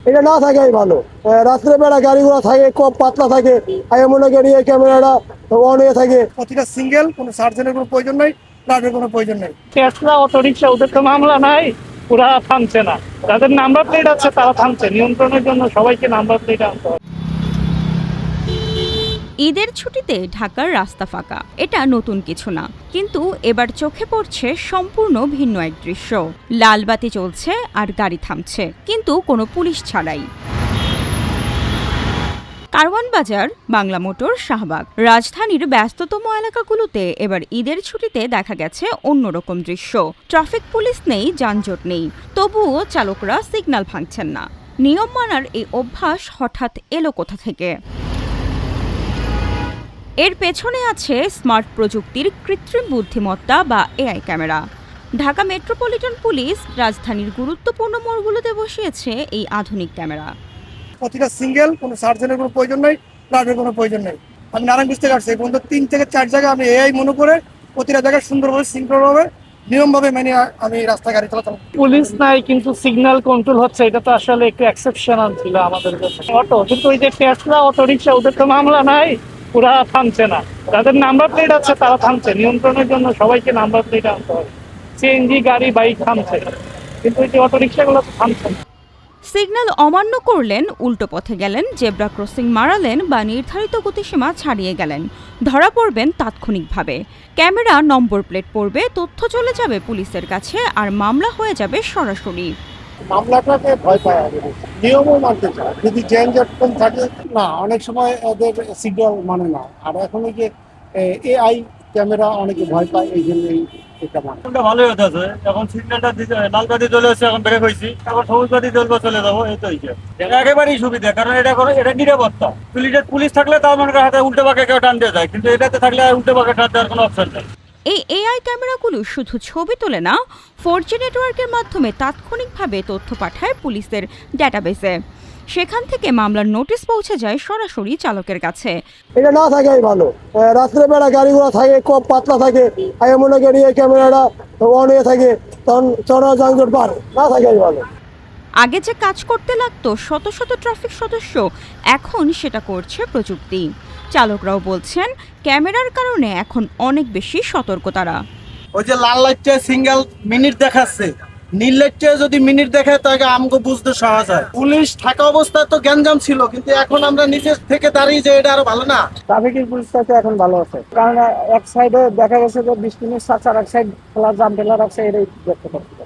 এটা না থাকাই ভালো। রাত্রেবেলা গাড়িগুলো থাকে কম পাতলা থাকে, মনে করি এই ক্যামেরাটা অন হয়ে থাকে। প্রতিটা সিঙ্গেল, কোনো সার্জেনের কোনো প্রয়োজন নাই, প্লাগের কোনো প্রয়োজন নেই। টেসলা অটোরিকশা ওদের তো মামলা নাই, ওরা থামছে না। যাদের নাম্বার প্লেট আছে তারা থামছে। নিয়ন্ত্রণের জন্য সবাইকে নাম্বার প্লেট আনতে হবে। ঈদের ছুটিতে ঢাকার রাস্তা ফাঁকা, এটা নতুন কিছু না, কিন্তু এবার চোখে পড়ছে সম্পূর্ণ ভিন্ন এক দৃশ্য। লাল বাতি চলছে আর গাড়ি থামছে, কিন্তু কোনো পুলিশ ছাড়াই। কারওয়ান বাজার, বাংলা মোটর, শাহবাগ, রাজধানীর ব্যস্ততম এলাকাগুলোতে এবার ঈদের ছুটিতে দেখা গেছে অন্যরকম দৃশ্য। ট্রাফিক পুলিশ নেই, যানজট নেই, তবুও চালকরা সিগন্যাল ভাঙছেন না। নিয়ম মানার এই অভ্যাস হঠাৎ এলো কোথা থেকে? এর পেছনে আছে স্মার্ট প্রযুক্তির কৃত্রিম বুদ্ধিমত্তা বা AI camera. Dhaka metropolitan police রাজধানীর গুরুত্বপূর্ণ মোড়গুলোতে বসিয়েছে এই আধুনিক ক্যামেরা। প্রতিটা সিঙ্গেল, কোনো সার্জেনের কোনো প্রয়োজন নেই, প্লাগের কোনো প্রয়োজন নেই। আমি নারায়ণগঞ্জ থেকে আসছি, পর্যন্ত 3 থেকে 4 জায়গায় আমি এআই মনে করে প্রতিটা জায়গায় সুন্দরভাবে শৃঙ্খলভাবে নিয়মভাবে মেনে আমি রাস্তায় গাড়ি চালাতাম। পুলিশ নাই কিন্তু সিগন্যাল কন্ট্রোল হচ্ছে, এটা তো আসলে একটু এক্সেপশনাল ছিল আমাদের কাছে। অটো কিন্তু ওই যে টেসলা অটোরিকশা ওদের তো মামলা নাই, ওরা থামছে না। যাদের নাম্বার প্লেট আছে তারা থামছে। নিয়ন্ত্রণের জন্য সবাইকে নাম্বার প্লেট আনতে হবে। সিএনজি গাড়ি, বাইক থামছে, কিন্তু ওই যে অটোরিকশাগুলো তো থামছে না। সিগন্যাল অমান্য করলেন, উল্টো পথে গেলেন, জেব্রা ক্রসিং মারালেন বা নির্ধারিত গতিসীমা ছাড়িয়ে গেলেন, ধরা পড়বেন তাৎক্ষণিকভাবে। ক্যামেরা নম্বর প্লেট পড়বে, তথ্য চলে যাবে পুলিশের কাছে, আর মামলা হয়ে যাবে সরাসরি। মামলাটাকে ভয় পায় আগে, নিয়মও মানতে চায়। যদি যানজট কম থাকে না, অনেক সময় এদের সিগন্যাল মানে না। আর এখন এই যে এআই ক্যামেরা অনেকে ভয় পায়, এই জন্যই এটা মানে। ভালোই হতেছে। এখন সিগন্যালটা দিতে লাল বাতি চলে আসছে, এখন ব্রেক হয়েছি, এখন সবুজ বাতি জ্বলবে, চলে যাবো। এই তো একেবারেই সুবিধা, কারণ এটা নিরাপত্তা। পুলিশ থাকলে তার মনে করেন হাতে উল্টো পাকে কেউ টান দিয়ে যায়, কিন্তু এটাতে থাকলে আর উল্টো পাকে টান দেওয়ার কোনো অপশন নেই। এই এআই ক্যামেরাগুলো শুধু ছবি তোলে না, 4G নেটওয়ার্কের মাধ্যমে তাৎক্ষণিকভাবে তথ্য পাঠায় পুলিশের ডেটাবেসে। সেখান থেকে মামলার নোটিশ পৌঁছে যায় সরাসরি চালকের কাছে। এটা না থাকাই ভালো। রাত্রেবেলা গাড়িগুলো থাকে কম পাতলা থাকে, মনে করি এই ক্যামেরাটা অন হয়ে থাকে, তখন চড়া যানজট পার না থাকাই ভালো। আগে যে কাজ করতে লাগতো শত শত ট্রাফিক সদস্য, এখন সেটা করছে প্রযুক্তি। চালকরাও বলছেন ক্যামেরার কারণে এখন অনেক বেশি সতর্ক তারা। ওই যে লাল লাইটটা সিঙ্গেল মিনিট দেখাচ্ছে, নীল লাইটটা যদি মিনিট দেখায় তাকে আমাকে বুঝতে সহজ হয়। পুলিশ থাকা অবস্থায় তো গ্যাঞ্জাম ছিল, কিন্তু এখন আমরা নিচে থেকে দাঁড়িয়ে যে এটা আরো ভালো না। ট্রাফিকের পুলিশটা তো এখন ভালো আছে, কারণ এক সাইডে দেখা গেছে যে 20 মিনিট ছাড়, আর এক সাইড খোলা জাম ফেলা রাখছে, এটাই দেখতে পাচ্ছি।